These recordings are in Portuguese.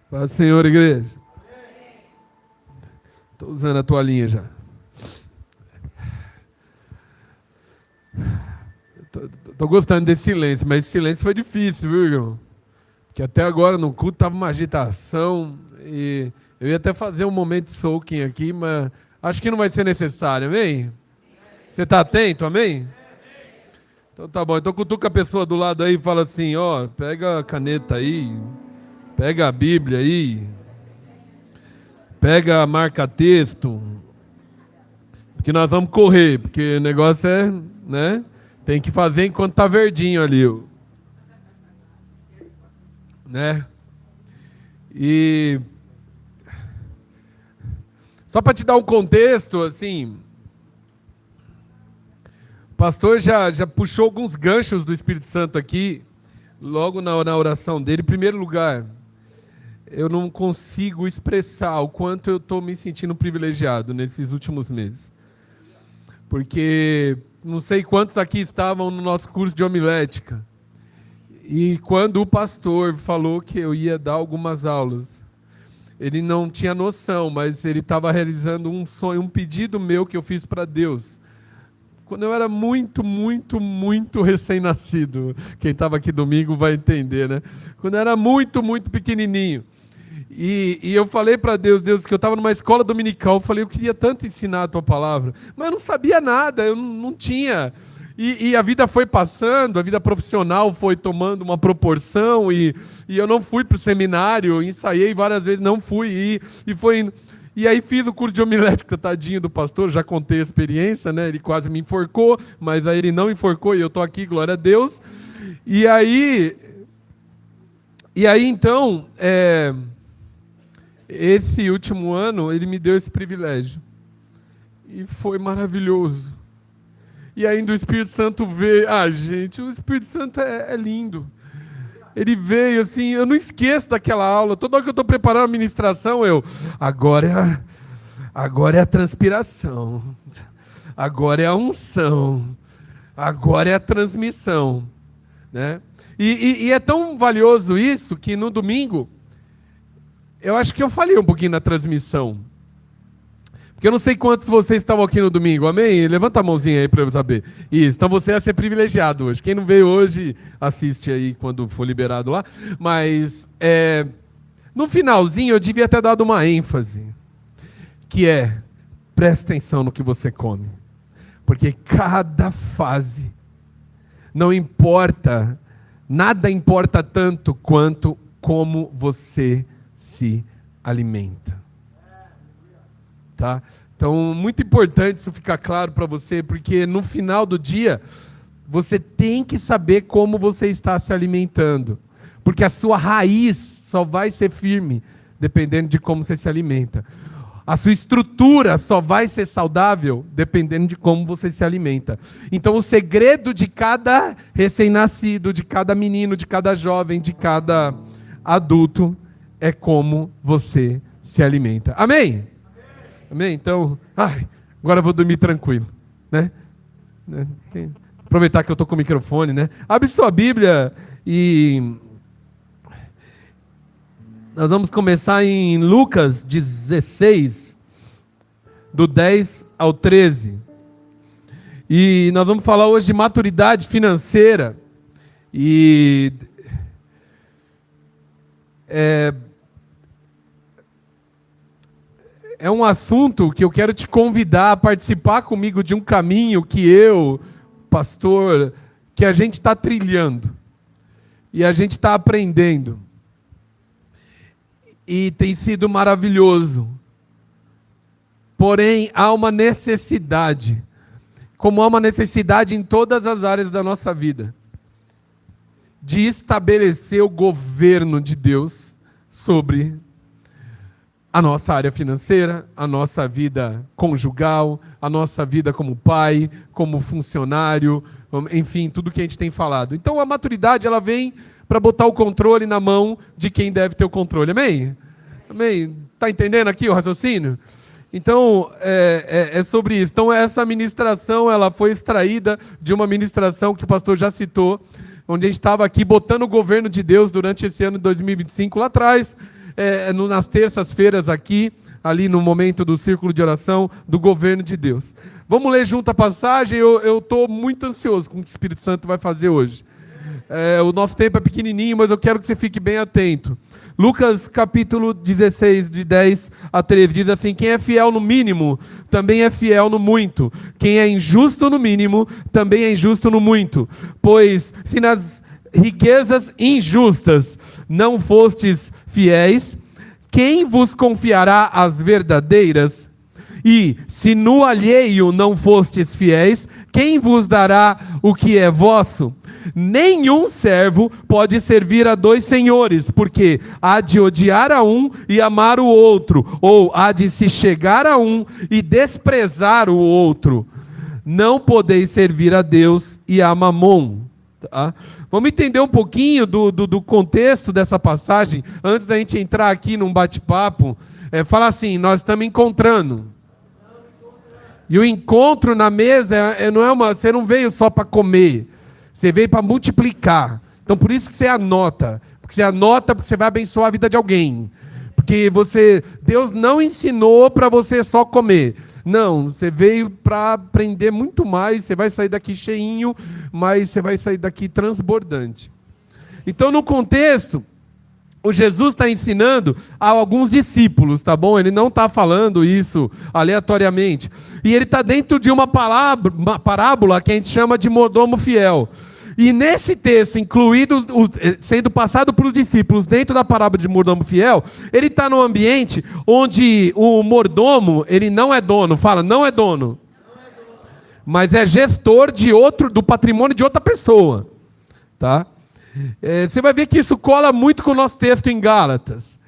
Paz, Senhor, igreja. Estou usando a toalhinha já. Tô gostando desse silêncio, mas esse silêncio foi difícil, viu, irmão? Porque até agora no culto tava uma agitação e eu ia até fazer um momento de soaking aqui, mas acho que não vai ser necessário, amém? Você está atento, amém? Então tá bom, então cutuca a pessoa do lado aí e fala assim, ó, pega a caneta aí, pega a Bíblia aí, pega a marca-texto, porque nós vamos correr, porque o negócio é, né? Tem que fazer enquanto tá verdinho ali, né? E só para te dar um contexto, assim, o pastor já puxou alguns ganchos do Espírito Santo aqui, logo na oração dele. Em primeiro lugar, eu não consigo expressar o quanto eu estou me sentindo privilegiado nesses últimos meses. Porque não sei quantos aqui estavam no nosso curso de homilética. E quando o pastor falou que eu ia dar algumas aulas, ele não tinha noção, mas ele estava realizando um sonho, um pedido meu que eu fiz para Deus. Quando eu era muito recém-nascido, quem estava aqui domingo vai entender, né? Quando eu era muito pequenininho. E eu falei para Deus que eu estava numa escola dominical, eu falei, eu queria tanto ensinar a tua palavra, mas eu não sabia nada, eu não tinha. E a vida foi passando, a vida profissional foi tomando uma proporção, e eu não fui para o seminário, ensaiei várias vezes, não fui, e foi indo. E aí fiz o curso de homilética, tadinho do pastor, já contei a experiência, né? Ele quase me enforcou, mas aí ele não enforcou e eu estou aqui, glória a Deus. E aí então, esse último ano, ele me deu esse privilégio. E foi maravilhoso. E ainda o Espírito Santo veio. Ah, gente, o Espírito Santo é lindo. Ele veio assim, eu não esqueço daquela aula. Toda hora que eu estou preparando a ministração, agora é a transpiração. Agora é a unção. Agora é a transmissão. Né? E é tão valioso isso que no domingo, eu acho que eu falhei um pouquinho na transmissão. Porque eu não sei quantos vocês estavam aqui no domingo, amém? Levanta a mãozinha aí para eu saber. Isso, então você vai ser privilegiado hoje. Quem não veio hoje, assiste aí quando for liberado lá. Mas no finalzinho eu devia ter dado uma ênfase, que presta atenção no que você come. Porque cada fase, não importa, nada importa tanto quanto como você se alimenta. Tá? Então, muito importante isso ficar claro para você, porque no final do dia, você tem que saber como você está se alimentando. Porque a sua raiz só vai ser firme dependendo de como você se alimenta. A sua estrutura só vai ser saudável dependendo de como você se alimenta. Então, o segredo de cada recém-nascido, de cada menino, de cada jovem, de cada adulto, é como você se alimenta. Amém? Amém? Então, agora eu vou dormir tranquilo, né? Aproveitar que eu estou com o microfone, né? Abre sua Bíblia e nós vamos começar em Lucas 16, do 10 ao 13. E nós vamos falar hoje de maturidade financeira. E é um assunto que eu quero te convidar a participar comigo de um caminho que eu, pastor, que a gente está trilhando. E a gente está aprendendo. E tem sido maravilhoso. Porém, há uma necessidade, como há uma necessidade em todas as áreas da nossa vida, de estabelecer o governo de Deus sobre a nossa área financeira, a nossa vida conjugal, a nossa vida como pai, como funcionário, enfim, tudo que a gente tem falado. Então a maturidade, ela vem para botar o controle na mão de quem deve ter o controle. Amém? Amém? Está entendendo aqui o raciocínio? Então, é sobre isso. Então, essa ministração, ela foi extraída de uma ministração que o pastor já citou, onde a gente estava aqui botando o governo de Deus durante esse ano de 2025, lá atrás, nas terças-feiras aqui, ali no momento do círculo de oração do governo de Deus. Vamos ler junto a passagem. Eu estou muito ansioso com o que o Espírito Santo vai fazer hoje. O nosso tempo é pequenininho, mas eu quero que você fique bem atento. Lucas capítulo 16, de 10 a 13, diz assim: quem é fiel no mínimo, também é fiel no muito. Quem é injusto no mínimo, também é injusto no muito. Pois se nas riquezas injustas não fostes fiéis, quem vos confiará as verdadeiras? E se no alheio não fostes fiéis, quem vos dará o que é vosso? Nenhum servo pode servir a dois senhores, porque há de odiar a um e amar o outro, ou há de se chegar a um e desprezar o outro. Não podeis servir a Deus e a Mamon. Tá? Vamos entender um pouquinho do contexto dessa passagem, antes da gente entrar aqui num bate-papo. Fala assim: nós estamos encontrando. E o encontro na mesa você não veio só para comer. Você veio para multiplicar. Então por isso que você anota. Porque você vai abençoar a vida de alguém. Porque Deus não ensinou para você só comer. Não, você veio para aprender muito mais. Você vai sair daqui cheinho, mas você vai sair daqui transbordante. Então no contexto, o Jesus está ensinando a alguns discípulos, tá bom? Ele não está falando isso aleatoriamente. E ele está dentro de uma parábola que a gente chama de mordomo fiel. E nesse texto, sendo passado para os discípulos dentro da parábola de mordomo fiel, ele está num ambiente onde o mordomo, ele não é dono, não é dono. Mas é gestor do patrimônio de outra pessoa. Tá? Você vai ver que isso cola muito com o nosso texto em Gálatas.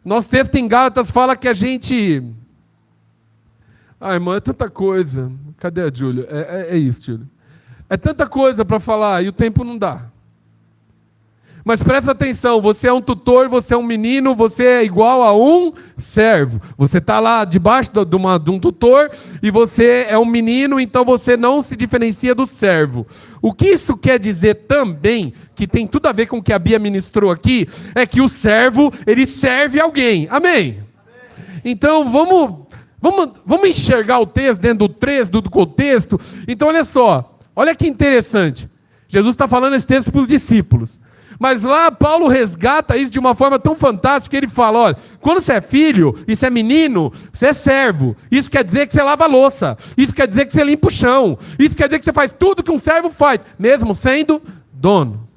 Nosso texto em Gálatas fala que a gente... irmão, é tanta coisa. Cadê a Júlia? É isso, Júlia. É tanta coisa para falar e o tempo não dá. Mas presta atenção, você é um tutor, você é um menino, você é igual a um servo. Você está lá debaixo de um tutor e você é um menino, então você não se diferencia do servo. O que isso quer dizer também, que tem tudo a ver com o que a Bia ministrou aqui, é que o servo, ele serve alguém. Amém? Então vamos enxergar o texto dentro do contexto. Então olha só. Olha que interessante. Jesus está falando esse texto para os discípulos. Mas lá Paulo resgata isso de uma forma tão fantástica que ele fala: olha, quando você é filho e você é menino, você é servo. Isso quer dizer que você lava a louça. Isso quer dizer que você limpa o chão. Isso quer dizer que você faz tudo que um servo faz, mesmo sendo dono.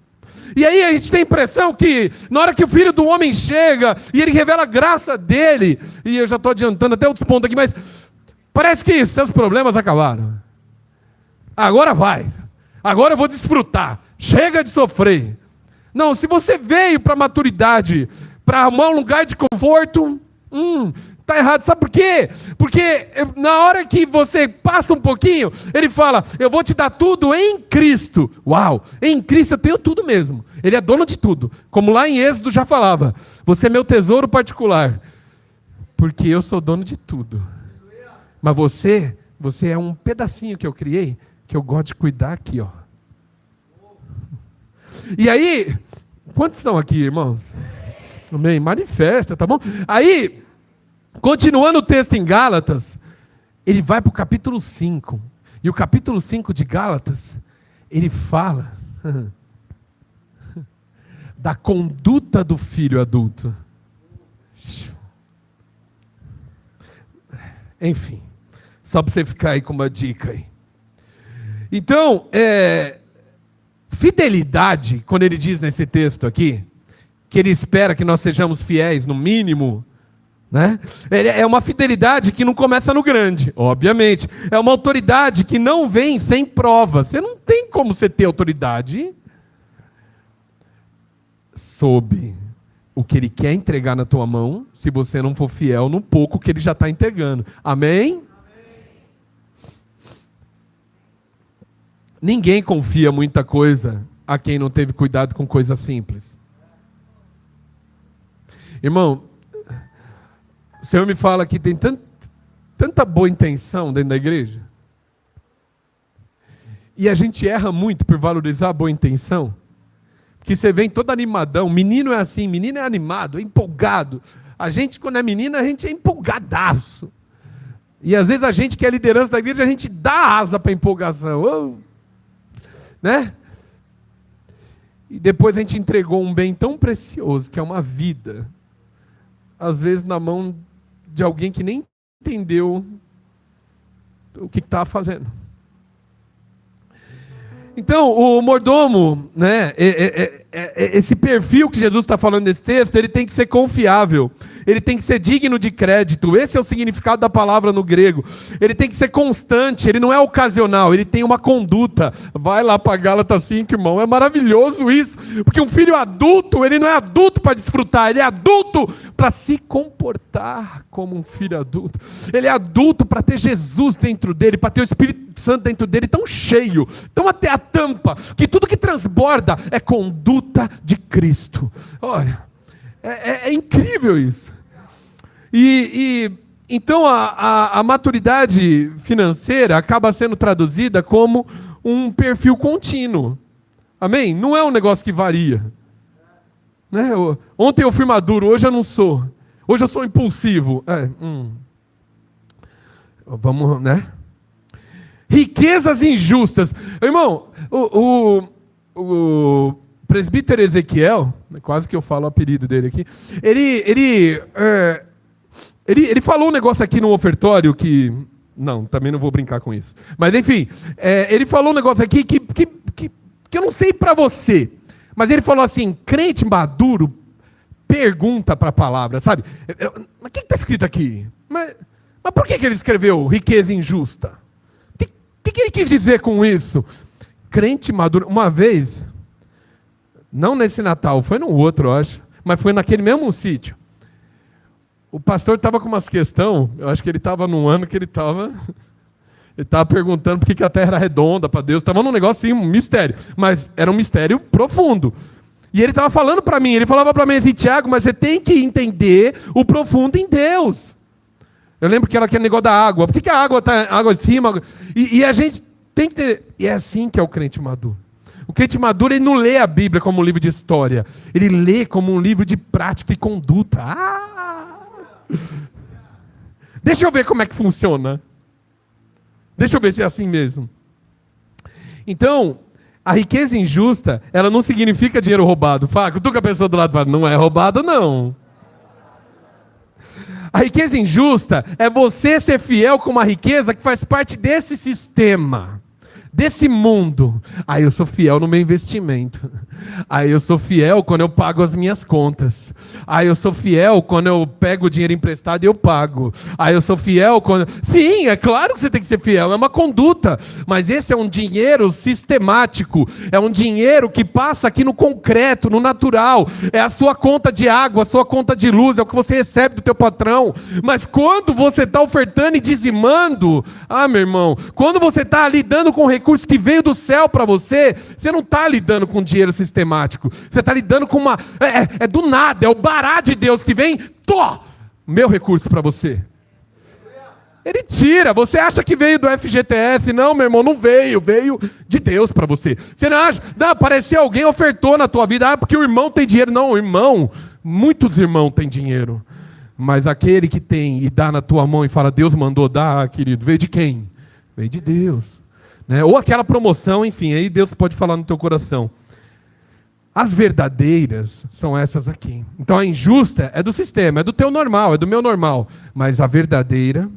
E aí a gente tem a impressão que na hora que o Filho do Homem chega e ele revela a graça dele, e eu já estou adiantando até outros pontos aqui, mas parece que seus problemas acabaram. Agora vai. Agora eu vou desfrutar. Chega de sofrer. Não, se você veio para a maturidade, para arrumar um lugar de conforto, está errado. Sabe por quê? Porque na hora que você passa um pouquinho, ele fala: eu vou te dar tudo em Cristo. Uau, em Cristo eu tenho tudo mesmo. Ele é dono de tudo. Como lá em Êxodo já falava: você é meu tesouro particular. Porque eu sou dono de tudo. Mas você é um pedacinho que eu criei, que eu gosto de cuidar aqui, ó. E aí, quantos estão aqui, irmãos? Amém? Manifesta, tá bom? Aí, continuando o texto em Gálatas, ele vai para o capítulo 5. E o capítulo 5 de Gálatas, ele fala da conduta do filho adulto. Enfim, só para você ficar aí com uma dica aí. Então, fidelidade, quando ele diz nesse texto aqui, que ele espera que nós sejamos fiéis no mínimo, né? É uma fidelidade que não começa no grande, obviamente. É uma autoridade que não vem sem prova. Você não tem como você ter autoridade sob o que ele quer entregar na tua mão, se você não for fiel no pouco que ele já está entregando. Amém? Ninguém confia muita coisa a quem não teve cuidado com coisas simples. Irmão, o Senhor me fala que tem tanta boa intenção dentro da igreja. E a gente erra muito por valorizar a boa intenção. Porque que você vem todo animadão. Menino é assim, menino é animado, é empolgado. A gente, quando é menina, a gente é empolgadaço. E às vezes a gente que é liderança da igreja, a gente dá asa para empolgação. Né? E depois a gente entregou um bem tão precioso, que é uma vida, às vezes na mão de alguém que nem entendeu o que estava fazendo. Então, o mordomo, né, esse perfil que Jesus está falando nesse texto, ele tem que ser confiável, ele tem que ser digno de crédito. Esse é o significado da palavra no grego. Ele tem que ser constante, ele não é ocasional, ele tem uma conduta. Vai lá para Gálatas 5, irmão, é maravilhoso isso, porque um filho adulto, ele não é adulto para desfrutar, ele é adulto para se comportar como um filho adulto. Ele é adulto para ter Jesus dentro dele, para ter o Espírito Santo dentro dele tão cheio, tão até a tampa, que tudo que transborda é conduta de Cristo. Olha, é incrível isso. Então a maturidade financeira acaba sendo traduzida como um perfil contínuo. Amém? Não é um negócio que varia. Né? Ontem eu fui maduro, hoje eu não sou. Hoje eu sou impulsivo. Vamos, né? Riquezas injustas. Irmão, o presbítero Ezequiel, quase que eu falo o apelido dele aqui, ele falou um negócio aqui no ofertório que... Não, também não vou brincar com isso. Mas enfim, ele falou um negócio aqui que eu não sei para você, mas ele falou assim, crente maduro pergunta para a palavra, sabe? Mas o que está escrito aqui? Mas por que ele escreveu riqueza injusta? O que ele quis dizer com isso? Crente maduro, uma vez, não nesse Natal, foi no outro, eu acho, mas foi naquele mesmo sítio. O pastor estava com umas questões, eu acho que ele estava num ano que ele estava perguntando por que a terra era redonda para Deus, estava num negócio assim, um mistério, mas era um mistério profundo. E ele estava falando para mim, ele falava para mim assim, Tiago, mas você tem que entender o profundo em Deus. Eu lembro que era aquele negócio da água. Por que a água está água de cima? E a gente tem que ter... E é assim que é o crente maduro. O crente maduro, ele não lê a Bíblia como um livro de história. Ele lê como um livro de prática e conduta. Deixa eu ver como é que funciona. Deixa eu ver se é assim mesmo. Então, a riqueza injusta, ela não significa dinheiro roubado. Fala, tu que a pessoa do lado fala, não é roubado não. A riqueza injusta é você ser fiel com uma riqueza que faz parte desse sistema, desse mundo. Aí eu sou fiel no meu investimento. Aí eu sou fiel quando eu pago as minhas contas. Aí eu sou fiel quando eu pego o dinheiro emprestado e eu pago. Aí eu sou fiel quando... Sim, é claro que você tem que ser fiel, é uma conduta. Mas esse é um dinheiro sistemático. É um dinheiro que passa aqui no concreto, no natural. É a sua conta de água, a sua conta de luz, é o que você recebe do teu patrão. Mas quando você está ofertando e dizimando, meu irmão, quando você está lidando com recurso que veio do céu para você, você não está lidando com dinheiro sistemático. Você está lidando com uma... É do nada, é o bará de Deus que vem, meu recurso para você. Ele tira. Você acha que veio do FGTS? Não, meu irmão, não veio. Veio de Deus para você. Você não acha? Não, apareceu alguém, ofertou na tua vida. Porque o irmão tem dinheiro. Não, o irmão, muitos irmãos têm dinheiro. Mas aquele que tem e dá na tua mão e fala, Deus mandou dar, querido, veio de quem? Veio de Deus. Né? Ou aquela promoção, enfim, aí Deus pode falar no teu coração. As verdadeiras são essas aqui. Então a injusta é do sistema, é do teu normal, é do meu normal. Mas a verdadeira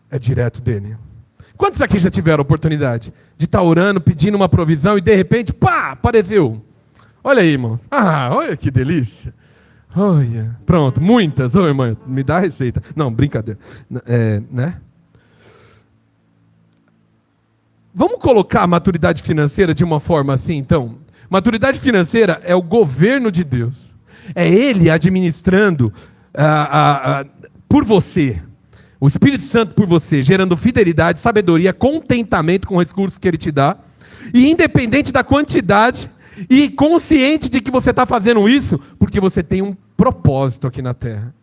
é direto dele. Quantos aqui já tiveram a oportunidade de estar orando, pedindo uma provisão e de repente, pá, apareceu? Olha aí, irmãos. Olha que delícia. Olha. Pronto, muitas. Ô, irmã, me dá a receita. Não, brincadeira. Né? Vamos colocar a maturidade financeira de uma forma assim, então? Maturidade financeira é o governo de Deus. É Ele administrando por você. O Espírito Santo por você, gerando fidelidade, sabedoria, contentamento com os recursos que Ele te dá. E independente da quantidade, e consciente de que você está fazendo isso, porque você tem um propósito aqui na terra.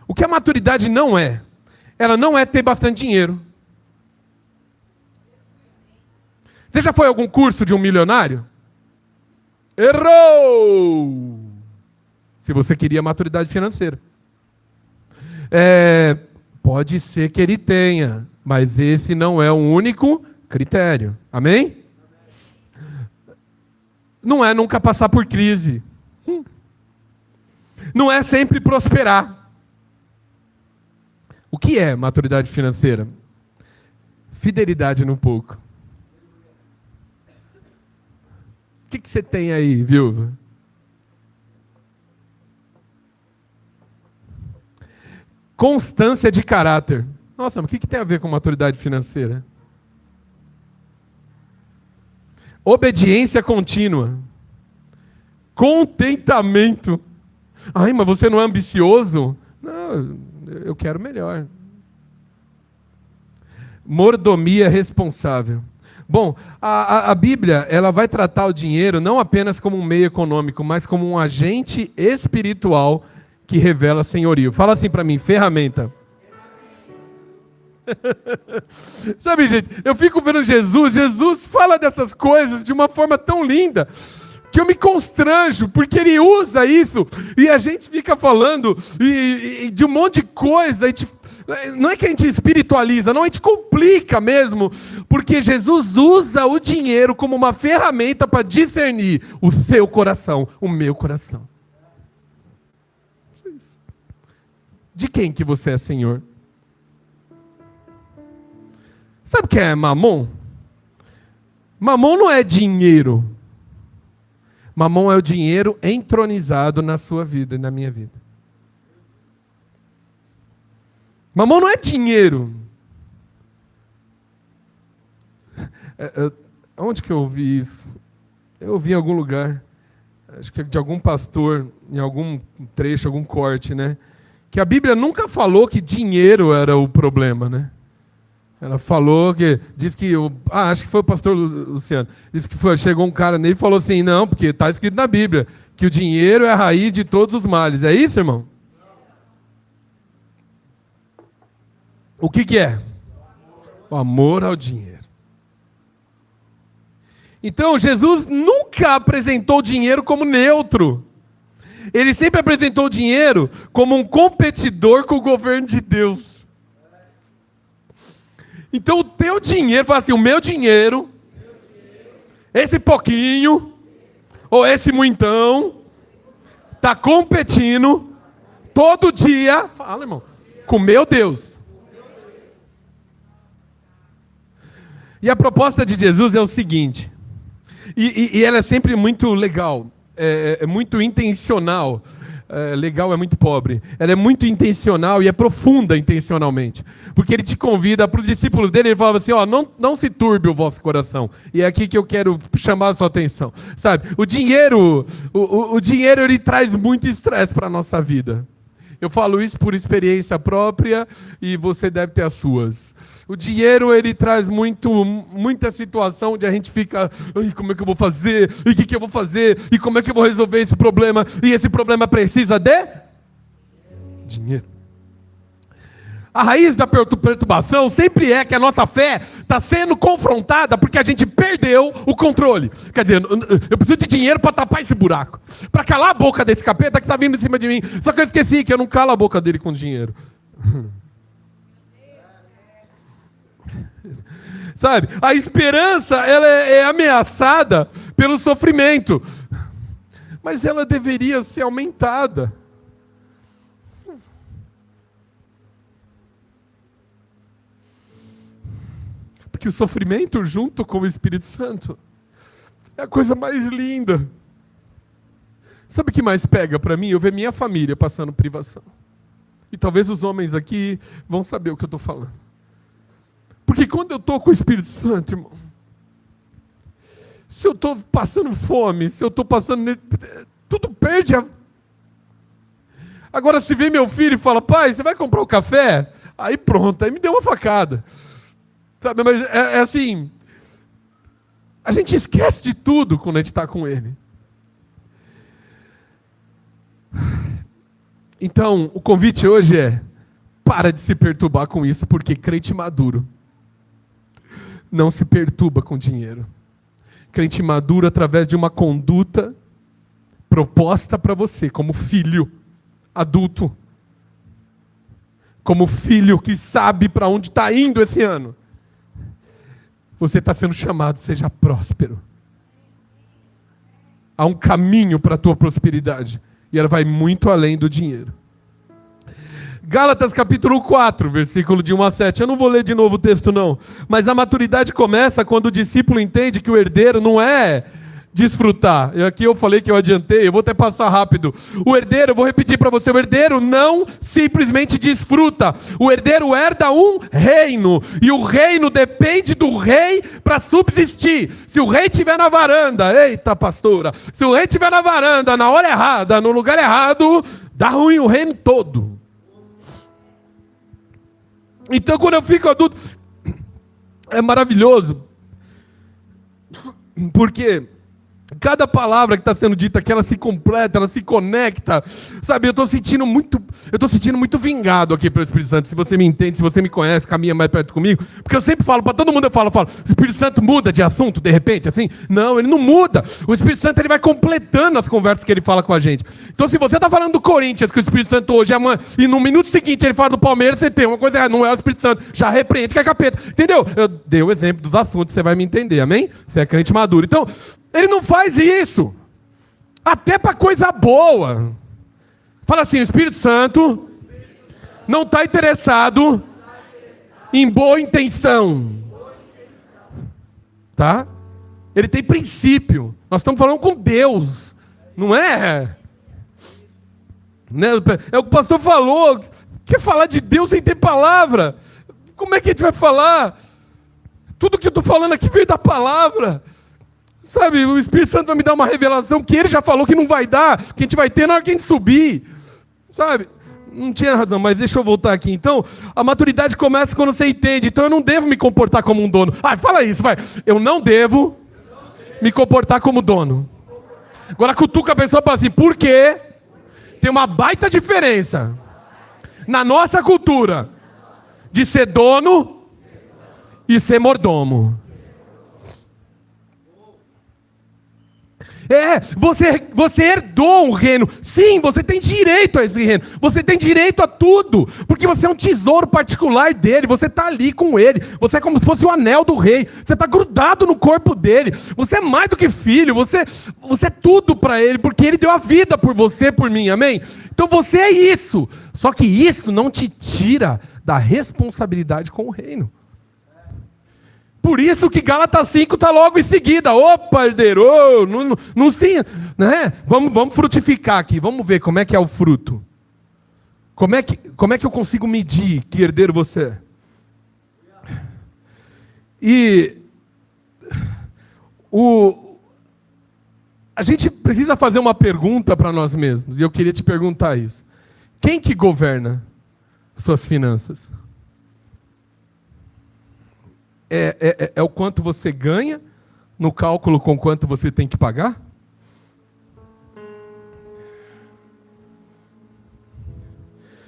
O que a maturidade não é? Ela não é ter bastante dinheiro. Você já foi a algum curso de um milionário? Errou! Se você queria maturidade financeira. Pode ser que ele tenha, mas esse não é o único critério. Amém? Não é nunca passar por crise. Não é sempre prosperar. O que é maturidade financeira? Fidelidade no pouco. O que você tem aí, viúva? Constância de caráter. Nossa, mas o que tem a ver com maturidade financeira? Obediência contínua. Contentamento. Ai, mas você não é ambicioso? Não, eu quero melhor. Mordomia responsável. Bom, a Bíblia, ela vai tratar o dinheiro não apenas como um meio econômico, mas como um agente espiritual que revela senhorio. Fala assim para mim, ferramenta. Sabe, gente, eu fico vendo Jesus fala dessas coisas de uma forma tão linda, que eu me constranjo, porque ele usa isso, e a gente fica falando de um monte de coisa, não é que a gente espiritualiza, não, a gente complica mesmo, porque Jesus usa o dinheiro como uma ferramenta para discernir o seu coração, o meu coração. De quem que você é senhor? Sabe o que é mamon? Mamon não é dinheiro. Mamon é o dinheiro entronizado na sua vida e na minha vida. Mamon não é dinheiro. Onde que eu ouvi isso? Eu ouvi em algum lugar. Acho que é de algum pastor, em algum trecho, algum corte, né? Que a Bíblia nunca falou que dinheiro era o problema, né? Ela falou que, diz que, acho que foi o pastor Luciano, disse que chegou um cara nele e falou assim, não, porque está escrito na Bíblia, que o dinheiro é a raiz de todos os males. É isso, irmão? O que é? O amor ao dinheiro. Então, Jesus nunca apresentou o dinheiro como neutro. Ele sempre apresentou o dinheiro como um competidor com o governo de Deus. Então o teu dinheiro, fala assim, o meu dinheiro, esse pouquinho, ou esse muitão, está competindo todo dia, fala irmão, com o meu Deus. E a proposta de Jesus é o seguinte, e ela é sempre muito legal, é muito intencional. Legal é muito pobre. Ela é muito intencional e é profunda intencionalmente. Porque ele te convida, para os discípulos dele, ele falava assim, não se turbe o vosso coração. E é aqui que eu quero chamar a sua atenção. Sabe, o dinheiro ele traz muito estresse para a nossa vida. Eu falo isso por experiência própria e você deve ter as suas. O dinheiro, ele traz muita situação onde a gente fica, como é que eu vou fazer? E o que eu vou fazer? E como é que eu vou resolver esse problema? E esse problema precisa de dinheiro. A raiz da perturbação sempre é que a nossa fé está sendo confrontada porque a gente perdeu o controle. Quer dizer, eu preciso de dinheiro para tapar esse buraco. Para calar a boca desse capeta que está vindo em cima de mim. Só que eu esqueci que eu não calo a boca dele com dinheiro. Sabe? A esperança, ela é ameaçada pelo sofrimento. Mas ela deveria ser aumentada. Porque o sofrimento junto com o Espírito Santo é a coisa mais linda. Sabe o que mais pega para mim? Eu ver minha família passando privação. E talvez os homens aqui vão saber o que eu estou falando. Porque quando eu estou com o Espírito Santo, irmão, se eu estou passando fome, se eu estou passando... tudo perde a... Agora, se vem meu filho e fala, pai, você vai comprar o café? Aí pronto, aí me deu uma facada. Sabe, mas é assim... A gente esquece de tudo quando a gente está com ele. Então, o convite hoje é, para de se perturbar com isso, porque crente maduro não se perturba com dinheiro. crente maduro através de uma conduta proposta para você, como filho adulto, como filho que sabe para onde está indo esse ano. Você está sendo chamado, seja próspero. Há um caminho para a tua prosperidade, e ela vai muito além do dinheiro. Gálatas capítulo 4, versículo de 1 a 7. Eu não vou ler de novo o texto não, mas a maturidade começa quando o discípulo entende que o herdeiro não é desfrutar. Aqui eu falei que eu adiantei, eu vou até passar rápido. O herdeiro, eu vou repetir para você, o herdeiro não simplesmente desfruta. O herdeiro herda um reino, e o reino depende do rei para subsistir. Se o rei estiver na varanda, eita pastora, se o rei estiver na varanda, na hora errada, no lugar errado, dá ruim o reino todo. Então quando eu fico adulto, é maravilhoso, porque cada palavra que está sendo dita aqui, ela se completa, ela se conecta. Sabe, eu estou sentindo muito vingado aqui pelo Espírito Santo. Se você me entende, se você me conhece, caminha mais perto comigo. Porque eu sempre falo, para todo mundo eu falo, o Espírito Santo muda de assunto, de repente, assim? Não, ele não muda. O Espírito Santo, ele vai completando as conversas que ele fala com a gente. Então, se você está falando do Corinthians, que o Espírito Santo hoje é uma... E no minuto seguinte ele fala do Palmeiras, você tem uma coisa errada, não é o Espírito Santo. Já repreende que é capeta. Entendeu? Eu dei o exemplo dos assuntos, você vai me entender, amém? Você é crente maduro. Então... ele não faz isso, até para coisa boa. Fala assim, o Espírito Santo não está interessado em boa intenção. Tá? Ele tem princípio. Nós estamos falando com Deus, não é? Né? É o que o pastor falou. Quer falar de Deus sem ter palavra? Como é que a gente vai falar? Tudo que eu estou falando aqui veio da palavra. Sabe, o Espírito Santo vai me dar uma revelação que ele já falou que não vai dar, que a gente vai ter na hora que a gente subir. Sabe, não tinha razão, mas deixa eu voltar aqui. Então, a maturidade começa quando você entende. Então eu não devo me comportar como um dono. Fala isso, vai. Eu não devo me comportar como dono. Agora cutuca a pessoa e fala assim, por quê? Tem uma baita diferença na nossa cultura de ser dono e ser mordomo. Você herdou um reino. Sim, você tem direito a esse reino. Você tem direito a tudo. Porque você é um tesouro particular dele. Você está ali com ele. Você é como se fosse o anel do rei. Você está grudado no corpo dele. Você é mais do que filho. Você é tudo para ele. Porque ele deu a vida por você, por mim. Amém? Então você é isso. Só que isso não te tira da responsabilidade com o reino. Por isso que Gálatas 5 está logo em seguida. Opa, herdeiro, não sim, né? Vamos frutificar aqui, vamos ver como é que é o fruto. Como é que eu consigo medir que herdeiro você é? E a gente precisa fazer uma pergunta para nós mesmos, e eu queria te perguntar isso. Quem que governa as suas finanças? É o quanto você ganha no cálculo com quanto você tem que pagar?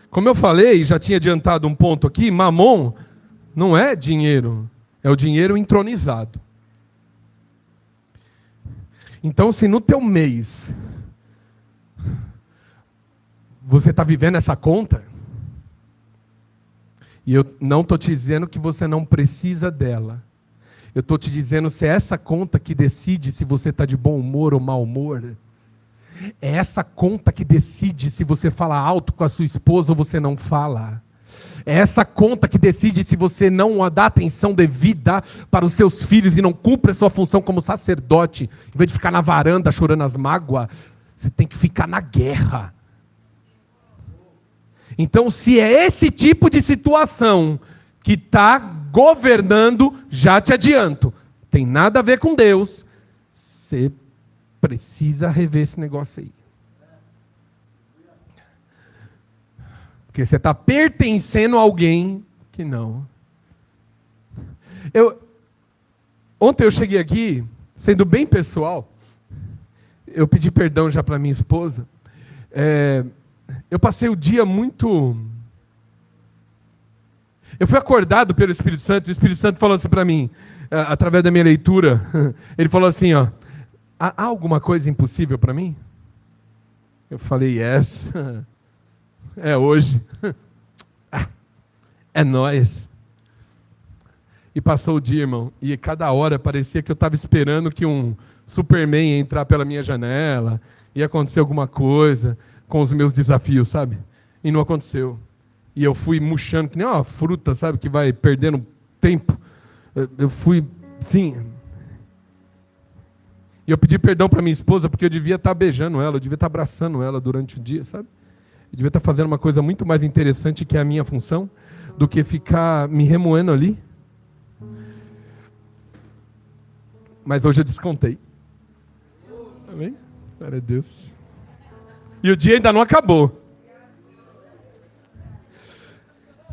Como eu falei, já tinha adiantado um ponto aqui, Mamon não é dinheiro, é o dinheiro entronizado. Então, se no teu mês você está vivendo essa conta, e eu não estou te dizendo que você não precisa dela. Eu estou te dizendo se é essa conta que decide se você está de bom humor ou mau humor. É essa conta que decide se você fala alto com a sua esposa ou você não fala. É essa conta que decide se você não dá atenção devida para os seus filhos e não cumpre a sua função como sacerdote. Em vez de ficar na varanda chorando as mágoas, você tem que ficar na guerra. Então, se é esse tipo de situação que está governando, já te adianto, tem nada a ver com Deus, você precisa rever esse negócio aí. Porque você está pertencendo a alguém que não. Ontem eu cheguei aqui, sendo bem pessoal, eu pedi perdão já para minha esposa, eu passei o dia muito... Eu fui acordado pelo Espírito Santo, e o Espírito Santo falou assim para mim, através da minha leitura, ele falou assim, ó, há alguma coisa impossível para mim? Eu falei, yes. É hoje. É nóis. E passou o dia, irmão, e cada hora parecia que eu estava esperando que um Superman ia entrar pela minha janela, ia acontecer alguma coisa com os meus desafios, sabe? E não aconteceu. E eu fui murchando, que nem uma fruta, sabe, que vai perdendo tempo. Eu fui, sim. E eu pedi perdão para minha esposa, porque eu devia estar beijando ela, eu devia estar abraçando ela durante o dia, sabe? Eu devia estar fazendo uma coisa muito mais interessante, que é a minha função, do que ficar me remoendo ali. Mas hoje eu descontei. Amém? Glória a Deus. E o dia ainda não acabou.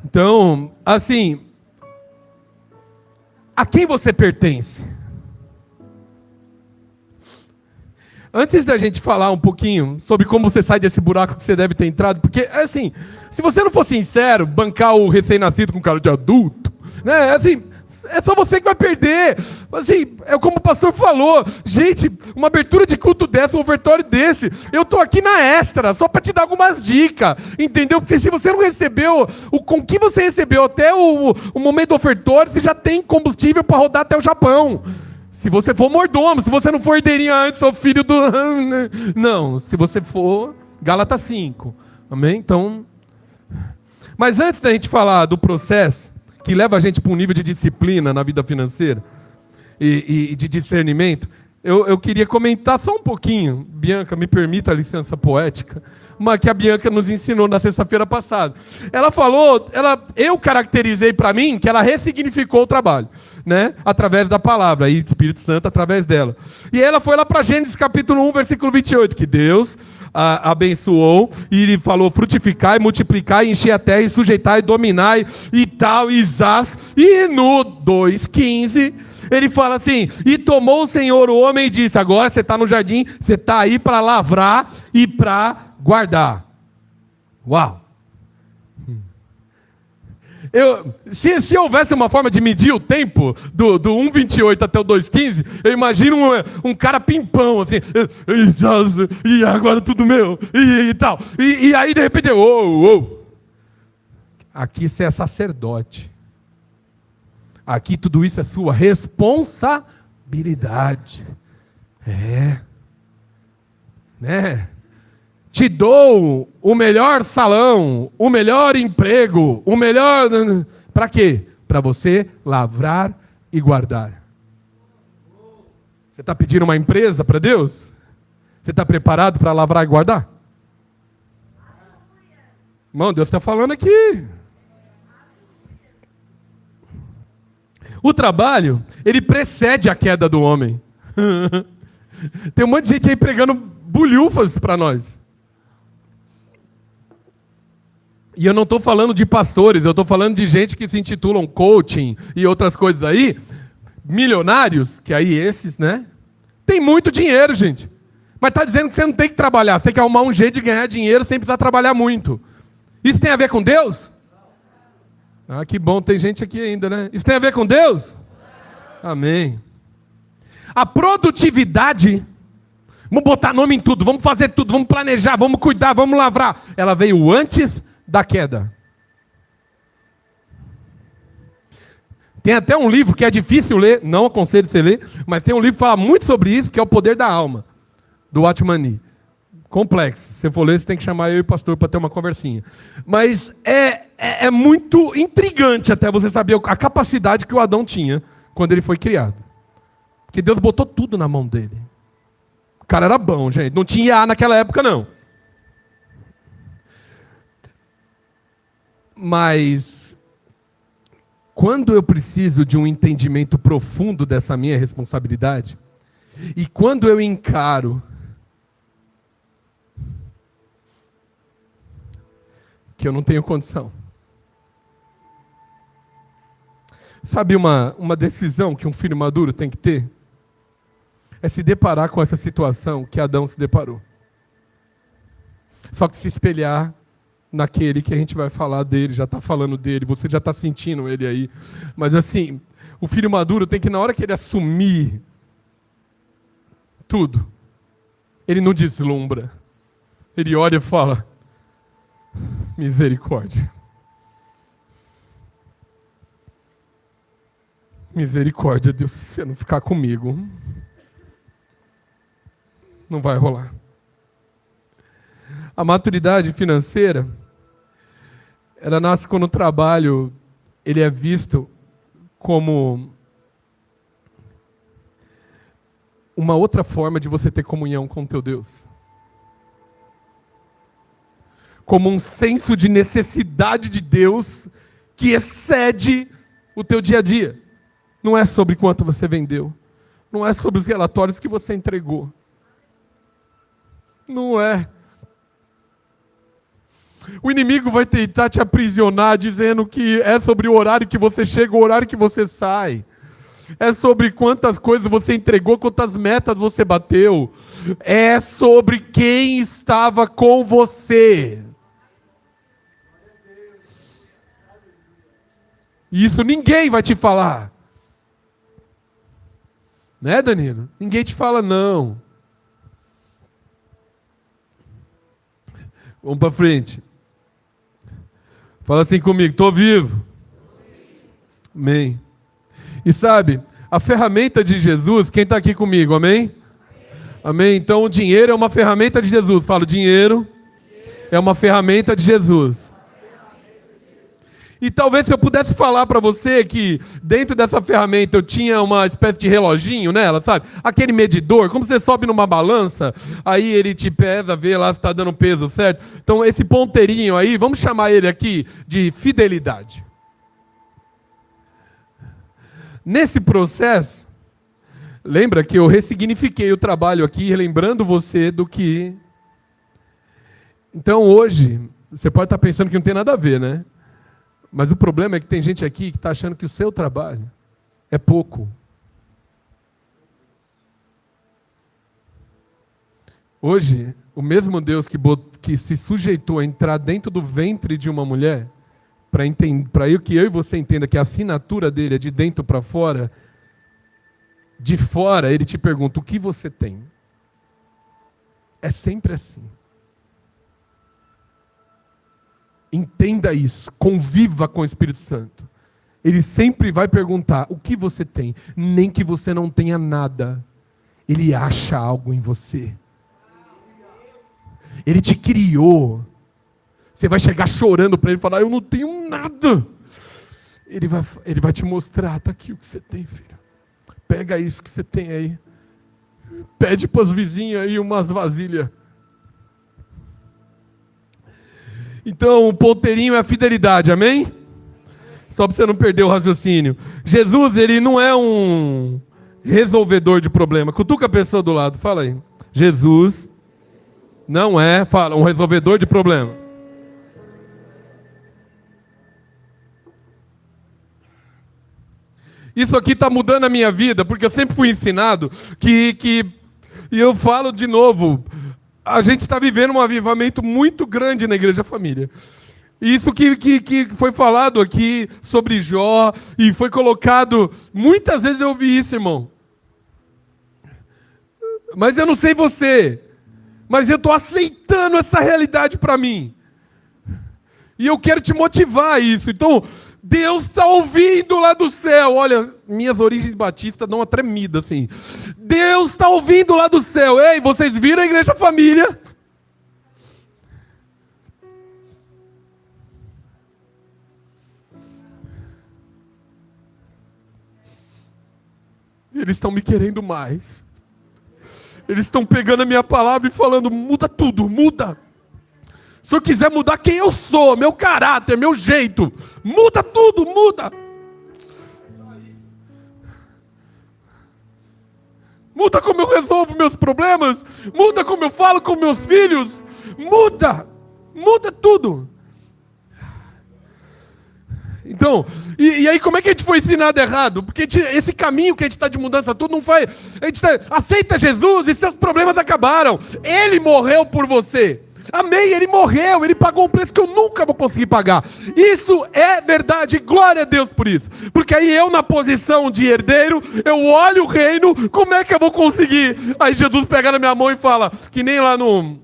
Então, assim, a quem você pertence? Antes da gente falar um pouquinho sobre como você sai desse buraco que você deve ter entrado, porque, assim, se você não for sincero, bancar o recém-nascido com cara de adulto, né, assim, é só você que vai perder. Assim, é como o pastor falou, gente, uma abertura de culto dessa, um ofertório desse, eu tô aqui na extra, só para te dar algumas dicas, entendeu? Porque se você não recebeu, com que você recebeu até o momento do ofertório, você já tem combustível para rodar até o Japão. Se você for mordomo, se você não for herdeirinho antes, sou filho do... Não, se você for, Gálatas 5. Amém? Então... Mas antes da gente falar do processo, que leva a gente para um nível de disciplina na vida financeira e de discernimento, eu queria comentar só um pouquinho, Bianca, me permita a licença poética, uma que a Bianca nos ensinou na sexta-feira passada. Ela falou, eu caracterizei para mim que ela ressignificou o trabalho, né? Através da palavra, e o Espírito Santo através dela. E ela foi lá para Gênesis capítulo 1, versículo 28, que Deus abençoou, e ele falou, frutificai, multiplicai, enchei a terra, e sujeitai, dominai, e tal, e zás. E no 2,15, ele fala assim, e tomou o Senhor o homem e disse, agora você está no jardim, você está aí para lavrar e para guardar. Uau! Se houvesse uma forma de medir o tempo do 1,28 até o 2,15, eu imagino um cara pimpão, assim, e agora tudo meu, e tal. E aí, de repente, aqui você é sacerdote. Aqui tudo isso é sua responsabilidade. Né? Te dou o melhor salão, o melhor emprego, o melhor... Para quê? Para você lavrar e guardar. Você está pedindo uma empresa para Deus? Você está preparado para lavrar e guardar? Irmão, Deus está falando aqui. O trabalho, ele precede a queda do homem. Tem um monte de gente aí pregando bulhufas para nós. E eu não estou falando de pastores, eu estou falando de gente que se intitulam coaching e outras coisas aí, milionários, que aí esses, né? Tem muito dinheiro, gente. Mas está dizendo que você não tem que trabalhar, você tem que arrumar um jeito de ganhar dinheiro sem precisar trabalhar muito. Isso tem a ver com Deus? Ah, que bom, tem gente aqui ainda, né? Isso tem a ver com Deus? Amém. A produtividade, vamos botar nome em tudo, vamos fazer tudo, vamos planejar, vamos cuidar, vamos lavrar. Ela veio antes da queda. Tem até um livro que é difícil ler, não aconselho você ler, mas tem um livro que fala muito sobre isso, que é O Poder da Alma, do Watchman Nee. Complexo. Se você for ler, você tem que chamar eu e o pastor para ter uma conversinha. Mas é muito intrigante até você saber a capacidade que o Adão tinha quando ele foi criado. Porque Deus botou tudo na mão dele. O cara era bom, gente. Não tinha IA naquela época, não. Mas quando eu preciso de um entendimento profundo dessa minha responsabilidade, e quando eu encaro que eu não tenho condição. Sabe uma decisão que um filho maduro tem que ter? É se deparar com essa situação que Adão se deparou. Só que se espelhar naquele que a gente vai falar dele, já está falando dele, você já está sentindo ele aí. Mas assim, O filho maduro tem que, na hora que ele assumir tudo, ele não deslumbra. Ele olha e fala: misericórdia. Misericórdia, Deus, se você não ficar comigo, não vai rolar. A maturidade financeira, ela nasce quando o trabalho ele é visto como uma outra forma de você ter comunhão com o teu Deus. Como um senso de necessidade de Deus que excede o teu dia a dia. Não é sobre quanto você vendeu. Não é sobre os relatórios que você entregou. Não é. O inimigo vai tentar te aprisionar dizendo que é sobre o horário que você chega, o horário que você sai. É sobre quantas coisas você entregou, quantas metas você bateu. É sobre quem estava com você. Isso ninguém vai te falar. Né, Danilo? Ninguém te fala não. Vamos para frente. Fala assim comigo: estou vivo. Amém. E sabe, a ferramenta de Jesus, quem está aqui comigo, amém? Amém. Então o dinheiro é uma ferramenta de Jesus. Fala, dinheiro é uma ferramenta de Jesus. E talvez se eu pudesse falar para você que dentro dessa ferramenta eu tinha uma espécie de reloginho nela, sabe? Aquele medidor, como você sobe numa balança, aí ele te pesa, vê lá se está dando peso certo. Então esse ponteirinho aí, vamos chamar ele aqui de fidelidade. Nesse processo, lembra que eu ressignifiquei o trabalho aqui, lembrando você do que... Então hoje, você pode estar pensando que não tem nada a ver, né? Mas o problema é que tem gente aqui que está achando que o seu trabalho é pouco. Hoje, o mesmo Deus que se sujeitou a entrar dentro do ventre de uma mulher, para que eu e você entenda que a assinatura dele é de dentro para fora, de fora ele te pergunta: o que você tem? É sempre assim. Entenda isso, conviva com o Espírito Santo. Ele sempre vai perguntar: o que você tem? Nem que você não tenha nada, ele acha algo em você. Ele te criou. Você vai chegar chorando para ele e falar: eu não tenho nada. Ele vai te mostrar: está aqui o que você tem, filho. Pega isso que você tem aí. Pede para as vizinhas aí umas vasilhas. Então, o ponteirinho é a fidelidade, amém? Só para você não perder o raciocínio. Jesus, ele não é um resolvedor de problema. Cutuca a pessoa do lado, fala aí. Jesus não é, fala, um resolvedor de problema. Isso aqui está mudando a minha vida, porque eu sempre fui ensinado e eu falo de novo, a gente está vivendo um avivamento muito grande na Igreja Família. Isso que foi falado aqui sobre Jó, e foi colocado, muitas vezes eu ouvi isso, irmão. Mas eu não sei você, mas eu estou aceitando essa realidade para mim. E eu quero te motivar a isso. Então, Deus está ouvindo lá do céu. Olha, minhas origens batistas dão uma tremida assim. Deus está ouvindo lá do céu. Ei, vocês viram a Igreja Família? Eles estão me querendo mais. Eles estão pegando a minha palavra e falando: muda tudo, muda. Se eu quiser mudar quem eu sou, meu caráter, meu jeito, muda tudo, muda. Muda como eu resolvo meus problemas, muda como eu falo com meus filhos, muda tudo. Então, e aí como é que a gente foi ensinado errado? Porque esse caminho que a gente está de mudança tudo não faz. Aceita Jesus e seus problemas acabaram. Ele morreu por você. Amém, ele morreu, ele pagou um preço que eu nunca vou conseguir pagar. Isso é verdade, glória a Deus por isso. Porque aí eu, na posição de herdeiro, eu olho o reino, como é que eu vou conseguir? Aí Jesus pega na minha mão e fala, que nem lá no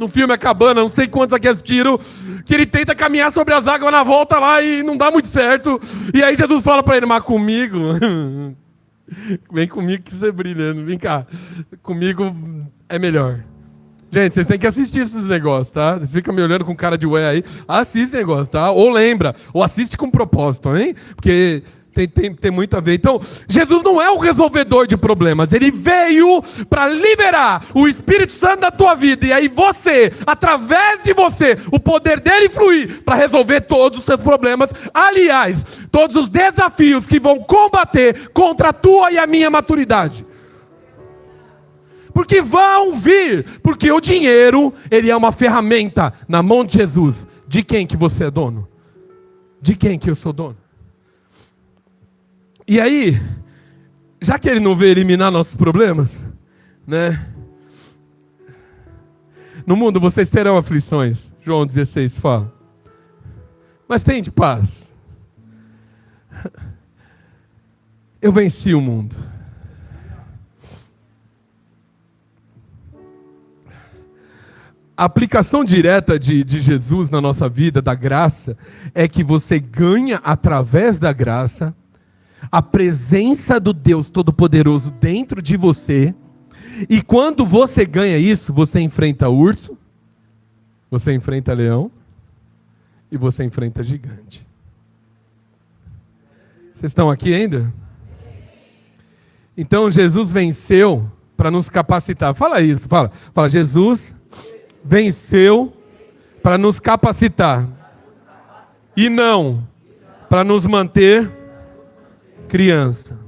filme A Cabana, não sei quantos aqui assistiram, que ele tenta caminhar sobre as águas na volta lá e não dá muito certo. E aí Jesus fala para ele, mas comigo... Vem comigo que você brilha, vem cá. Comigo é melhor. Gente, vocês têm que assistir esses negócios, tá? Vocês ficam me olhando com cara de ué aí. Assiste esse negócio, tá? Ou lembra, ou assiste com propósito, hein? Porque tem muito a ver. Então, Jesus não é o resolvedor de problemas. Ele veio para liberar o Espírito Santo da tua vida. E aí você, através de você, o poder dele fluir para resolver todos os seus problemas. Aliás, todos os desafios que vão combater contra a tua e a minha maturidade. Porque vão vir. Porque o dinheiro, ele é uma ferramenta na mão de Jesus. De quem que você é dono? De quem que eu sou dono? E aí, já que ele não veio eliminar nossos problemas, né? No mundo vocês terão aflições. João 16 fala. Mas tende paz. Eu venci o mundo. A aplicação direta de Jesus na nossa vida, da graça, é que você ganha através da graça a presença do Deus Todo-Poderoso dentro de você. E quando você ganha isso, você enfrenta urso, você enfrenta leão e você enfrenta gigante. Vocês estão aqui ainda? Então Jesus venceu para nos capacitar. Fala isso, fala. Jesus venceu para nos capacitar. E não para nos manter criança.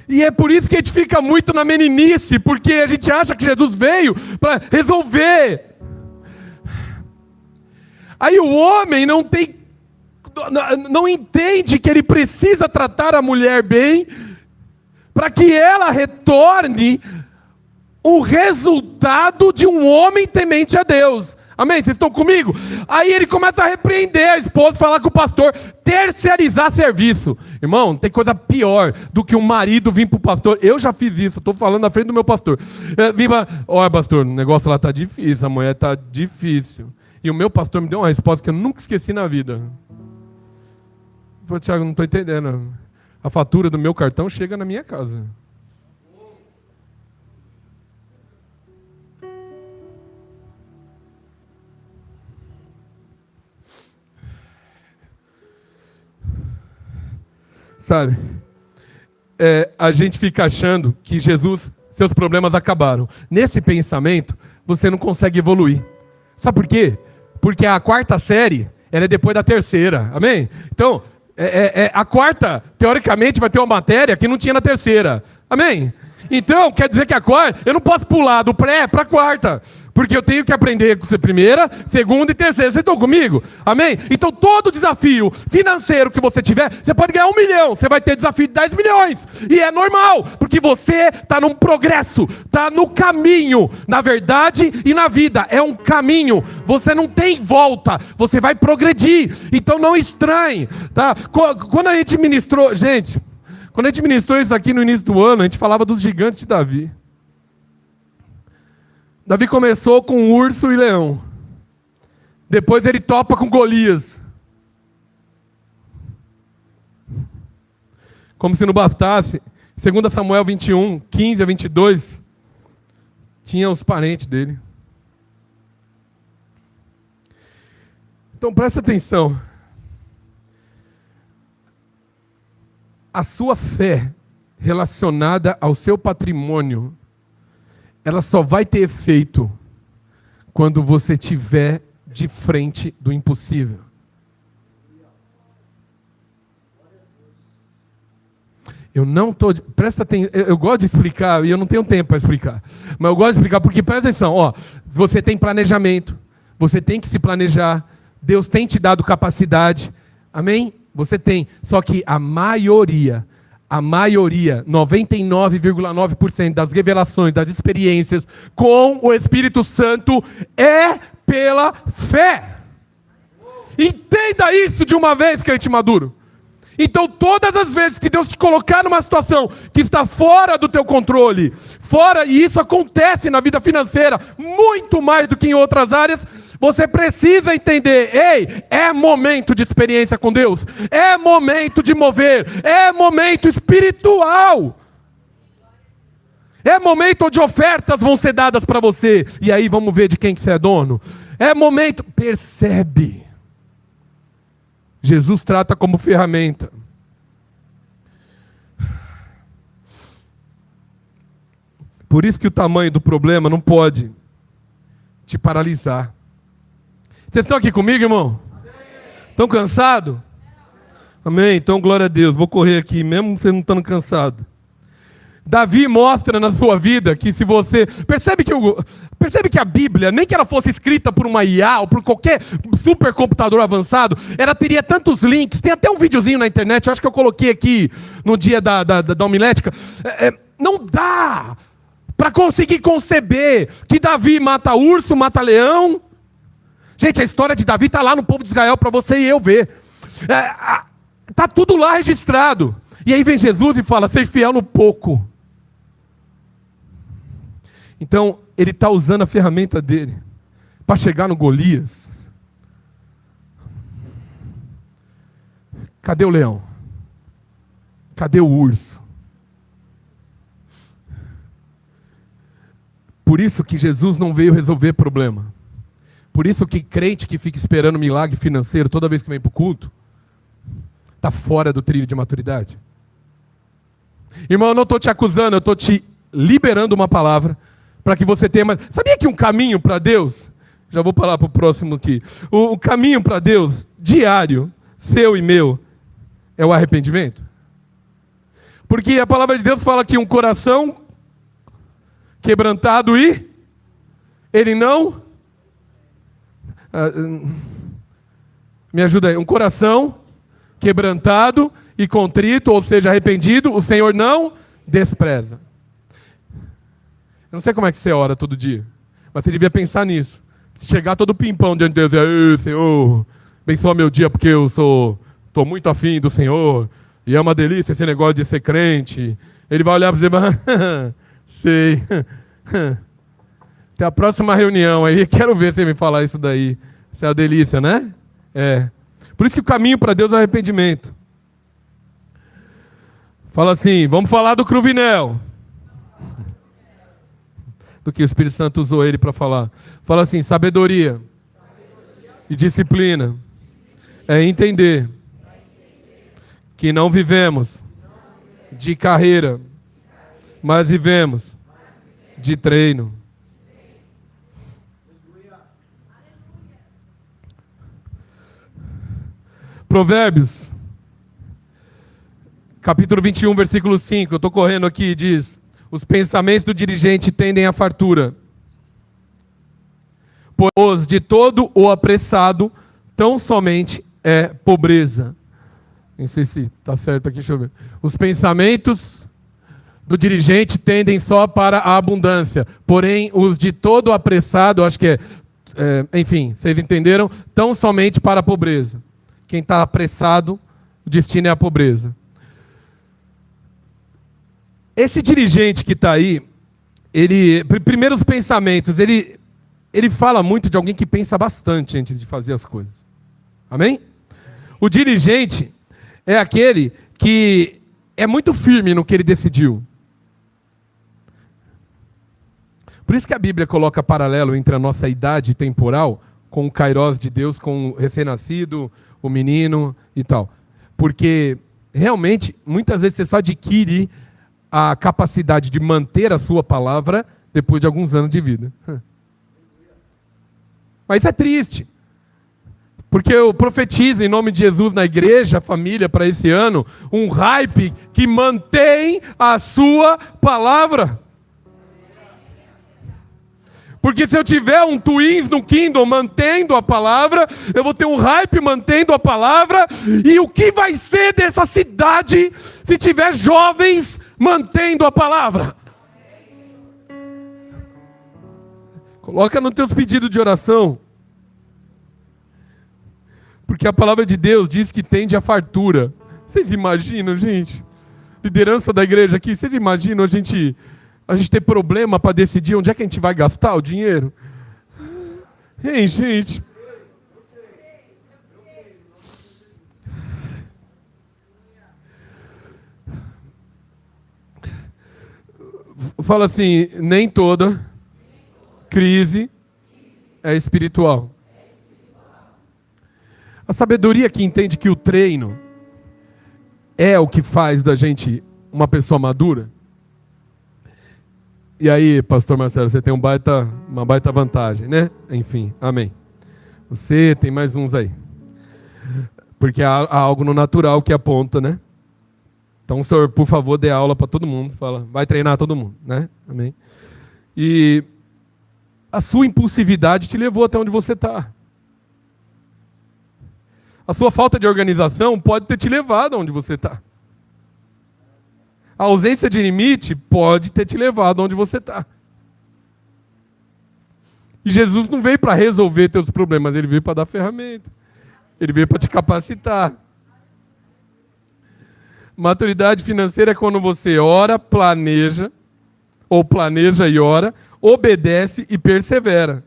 E é por isso que a gente fica muito na meninice, porque a gente acha que Jesus veio para resolver. Aí o homem não entende que ele precisa tratar a mulher bem, para que ela retorne o resultado de um homem temente a Deus. Amém? Vocês estão comigo? Aí ele começa a repreender a esposa, falar com o pastor, terceirizar serviço. Irmão, não tem coisa pior do que um marido vir para o pastor. Eu já fiz isso, estou falando na frente do meu pastor. Olha, pastor, o negócio lá está difícil, a mulher está difícil. E o meu pastor me deu uma resposta que eu nunca esqueci na vida. Eu falei, Tiago, não estou entendendo. A fatura do meu cartão chega na minha casa. Sabe? A gente fica achando que Jesus, seus problemas acabaram. Nesse pensamento, você não consegue evoluir. Sabe por quê? Porque a quarta série, ela é depois da terceira. Amém? Então, a quarta, teoricamente, vai ter uma matéria que não tinha na terceira. Amém? Então, quer dizer que a quarta, eu não posso pular do pré para a quarta. Porque eu tenho que aprender com a primeira, segunda e terceira. Vocês estão comigo? Amém? Então todo desafio financeiro que você tiver, você pode ganhar 1 milhão. Você vai ter desafio de 10 milhões. E é normal, porque você está num progresso, está no caminho, na verdade e na vida. É um caminho. Você não tem volta. Você vai progredir. Então não estranhe. Tá? Quando a gente ministrou, gente, quando a gente ministrou isso aqui no início do ano, a gente falava dos gigantes de Davi. Davi começou com urso e leão. Depois ele topa com Golias. Como se não bastasse, 2 Samuel 21, 15 a 22, tinha os parentes dele. Então presta atenção. A sua fé relacionada ao seu patrimônio, ela só vai ter efeito quando você estiver de frente do impossível. Eu não estou... Presta atenção, eu gosto de explicar, e eu não tenho tempo para explicar. Mas eu gosto de explicar porque, presta atenção, você tem planejamento, você tem que se planejar, Deus tem te dado capacidade, amém? Você tem, só que a maioria, A maioria, 99,9% das revelações, das experiências com o Espírito Santo é pela fé. Entenda isso de uma vez, crente maduro. Então, todas as vezes que Deus te colocar numa situação que está fora do teu controle, e isso acontece na vida financeira, muito mais do que em outras áreas, você precisa entender, ei, é momento de experiência com Deus, é momento de mover, é momento espiritual. É momento onde ofertas vão ser dadas para você, e aí vamos ver de quem que você é dono. É momento, percebe. Jesus trata como ferramenta. Por isso que o tamanho do problema não pode te paralisar. Vocês estão aqui comigo, irmão? Estão cansados? Amém? Então, glória a Deus. Vou correr aqui, mesmo vocês não estando cansados. Davi mostra na sua vida que se você... Percebe que a Bíblia, nem que ela fosse escrita por uma IA ou por qualquer supercomputador avançado, ela teria tantos links. Tem até um videozinho na internet, eu acho que eu coloquei aqui no dia da homilética. Não dá para conseguir conceber que Davi mata urso, mata leão. Gente, a história de Davi está lá no povo de Israel para você e eu ver. Está tudo lá registrado. E aí vem Jesus e fala, seja fiel no pouco. Então, ele está usando a ferramenta dele para chegar no Golias. Cadê o leão? Cadê o urso? Por isso que Jesus não veio resolver problema. Por isso que crente que fica esperando milagre financeiro toda vez que vem para o culto, está fora do trilho de maturidade. Irmão, eu não estou te acusando, eu estou te liberando uma palavra para que você tenha mais... Sabia que um caminho para Deus, já vou falar para o próximo aqui, o caminho para Deus, diário, seu e meu, é o arrependimento? Porque a palavra de Deus fala que um coração quebrantado e ele não... me ajuda aí, um coração quebrantado e contrito, ou seja, arrependido, o Senhor não despreza. Eu não sei como é que você ora todo dia, mas você devia pensar nisso. Se chegar todo pimpão diante de Deus e dizer, Senhor, abençoa meu dia porque eu estou muito afim do Senhor, e é uma delícia esse negócio de ser crente. Ele vai olhar para você e vai, sei, até a próxima reunião aí, quero ver você me falar isso daí. Isso é uma delícia, né? É. Por isso que o caminho para Deus é o arrependimento. Fala assim, vamos falar do Cruvinel. Do que o Espírito Santo usou ele para falar. Fala assim, sabedoria e disciplina é entender que não vivemos de carreira, mas vivemos de treino. Provérbios, capítulo 21, versículo 5, eu estou correndo aqui, diz, os pensamentos do dirigente tendem à fartura, pois de todo o apressado, tão somente é pobreza. Não sei se está certo aqui, deixa eu ver. Os pensamentos do dirigente tendem só para a abundância, porém os de todo o apressado, acho que enfim, vocês entenderam, tão somente para a pobreza. Quem está apressado, o destino é a pobreza. Esse dirigente que está aí, primeiros pensamentos, ele fala muito de alguém que pensa bastante antes de fazer as coisas. Amém? O dirigente é aquele que é muito firme no que ele decidiu. Por isso que a Bíblia coloca paralelo entre a nossa idade temporal com o kairós de Deus, com o recém-nascido, o menino e tal. Porque, realmente, muitas vezes você só adquire a capacidade de manter a sua palavra depois de alguns anos de vida. Mas isso é triste. Porque eu profetizo em nome de Jesus na igreja, família, para esse ano, um hype que mantém a sua palavra. Porque se eu tiver um Twins no Kindle mantendo a palavra, eu vou ter um hype mantendo a palavra. E o que vai ser dessa cidade se tiver jovens mantendo a palavra? Coloca nos teus pedidos de oração. Porque a palavra de Deus diz que tende a fartura. Vocês imaginam, gente? Liderança da igreja aqui, vocês imaginam a gente ter problema para decidir onde é que a gente vai gastar o dinheiro? Hein, gente? Fala assim, nem toda crise é espiritual. A sabedoria que entende que o treino é o que faz da gente uma pessoa madura. E aí, pastor Marcelo, você tem uma baita vantagem, né? Enfim, amém. Você tem mais uns aí. Porque há algo no natural que aponta, né? Então, senhor, por favor, dê aula para todo mundo. Fala, vai treinar todo mundo, né? Amém. E a sua impulsividade te levou até onde você está. A sua falta de organização pode ter te levado aonde você está. A ausência de limite pode ter te levado aonde você está. E Jesus não veio para resolver teus problemas, ele veio para dar ferramenta. Ele veio para te capacitar. Maturidade financeira é quando você ora, planeja, ou planeja e ora, obedece e persevera.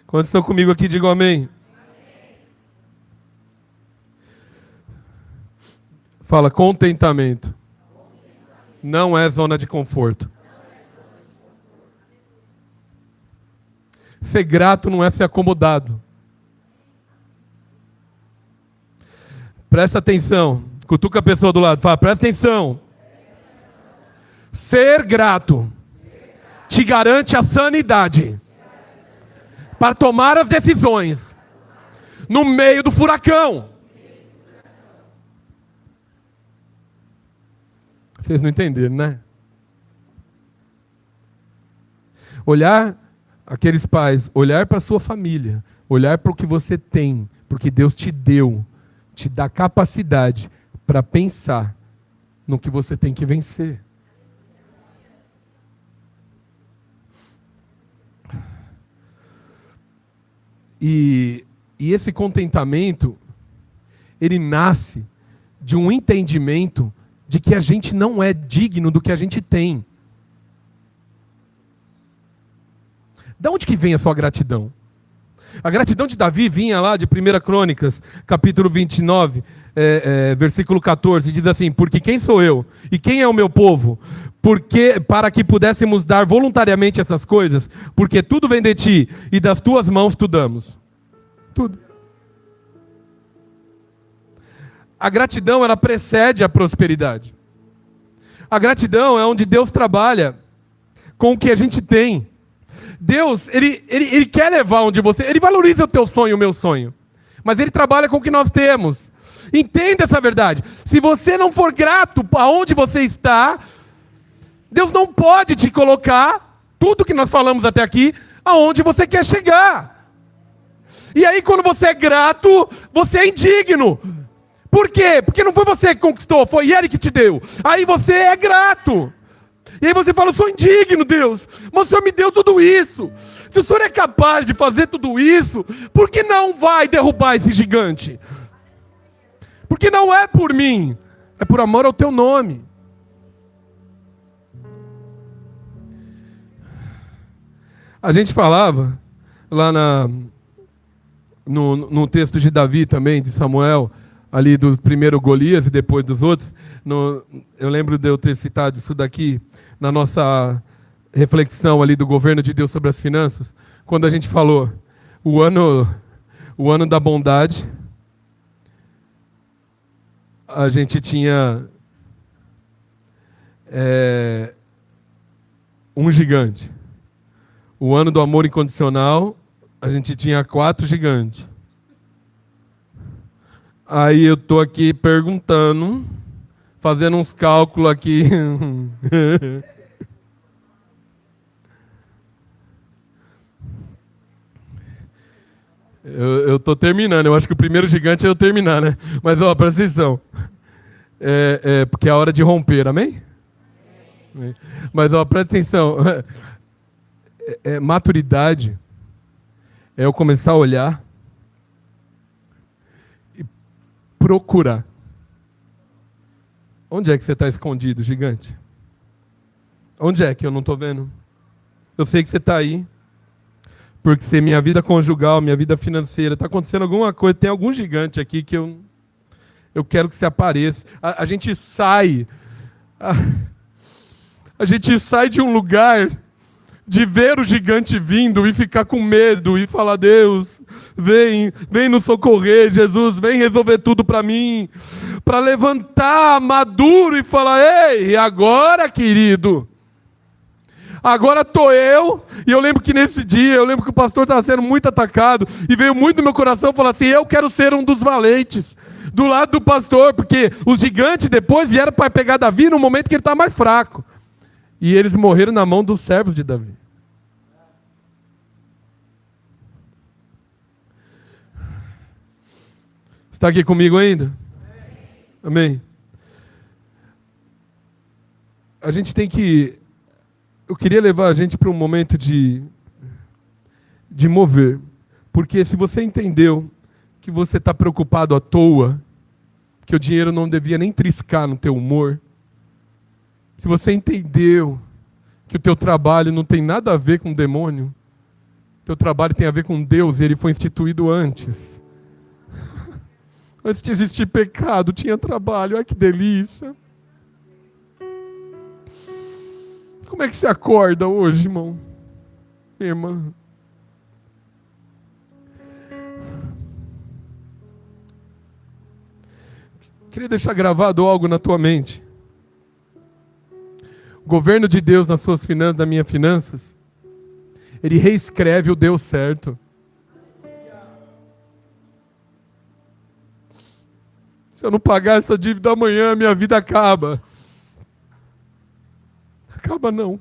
Quantos estão comigo aqui, digam amém. Fala, contentamento. Não é zona de conforto. Ser grato não é ser acomodado. Presta atenção. Cutuca a pessoa do lado. Fala, presta atenção. Ser grato te garante a sanidade para tomar as decisões no meio do furacão. Vocês não entenderam, né? Olhar aqueles pais, olhar para a sua família, olhar para o que você tem, porque Deus te deu, te dá capacidade para pensar no que você tem que vencer. E esse contentamento, ele nasce de um entendimento de que a gente não é digno do que a gente tem. Da onde que vem a sua gratidão? A gratidão de Davi vinha lá de 1 Crônicas, capítulo 29, versículo 14, diz assim, porque quem sou eu e quem é o meu povo? Porque, para que pudéssemos dar voluntariamente essas coisas, porque tudo vem de ti e das tuas mãos tu damos. Tudo. A gratidão, ela precede a prosperidade. A gratidão é onde Deus trabalha com o que a gente tem. Deus, ele quer levar onde você... Ele valoriza o teu sonho, o meu sonho. Mas Ele trabalha com o que nós temos. Entenda essa verdade. Se você não for grato aonde você está, Deus não pode te colocar tudo que nós falamos até aqui aonde você quer chegar. E aí quando você é grato, você é indigno. Por quê? Porque não foi você que conquistou, foi Ele que te deu. Aí você é grato. E aí você fala, eu sou indigno, Deus, mas o Senhor me deu tudo isso. Se o Senhor é capaz de fazer tudo isso, por que não vai derrubar esse gigante? Porque não é por mim, é por amor ao teu nome. A gente falava lá no texto de Davi também, de Samuel, ali do primeiro Golias e depois dos outros. Eu lembro de eu ter citado isso daqui na nossa reflexão ali do governo de Deus sobre as finanças, quando a gente falou o ano da bondade, a gente tinha um gigante. O ano do amor incondicional, a gente tinha 4 gigantes. Aí eu tô aqui perguntando, fazendo uns cálculos aqui. Eu tô terminando. Eu acho que o primeiro gigante é eu terminar, né? Mas, ó, presta atenção. Porque é a hora de romper, amém? Mas, ó, presta atenção. Maturidade é eu começar a olhar e procurar. Onde é que você está escondido, gigante? Onde é que eu não estou vendo? Eu sei que você está aí. Porque se minha vida conjugal, minha vida financeira, está acontecendo alguma coisa, tem algum gigante aqui que eu quero que você apareça. A gente sai. A gente sai de um lugar de ver o gigante vindo e ficar com medo e falar: Deus, vem nos socorrer, Jesus, vem resolver tudo para mim. Para levantar maduro e falar: ei, agora, querido? Agora estou eu, e eu lembro que nesse dia, eu lembro que o pastor estava sendo muito atacado, e veio muito no meu coração falar assim: eu quero ser um dos valentes, do lado do pastor, porque os gigantes depois vieram para pegar Davi no momento que ele está mais fraco. E eles morreram na mão dos servos de Davi. Está aqui comigo ainda? Amém? A gente tem que... Eu queria levar a gente para um momento de mover. Porque se você entendeu que você está preocupado à toa, que o dinheiro não devia nem triscar no teu humor, se você entendeu que o teu trabalho não tem nada a ver com o demônio, teu trabalho tem a ver com Deus, e ele foi instituído antes. Antes de existir pecado, tinha trabalho. Ai, que delícia. Como é que você acorda hoje, irmão? Minha irmã. Queria deixar gravado algo na tua mente. O governo de Deus nas suas finanças, nas minhas finanças, ele reescreve o Deus certo. Se eu não pagar essa dívida amanhã, minha vida acaba. Acaba não.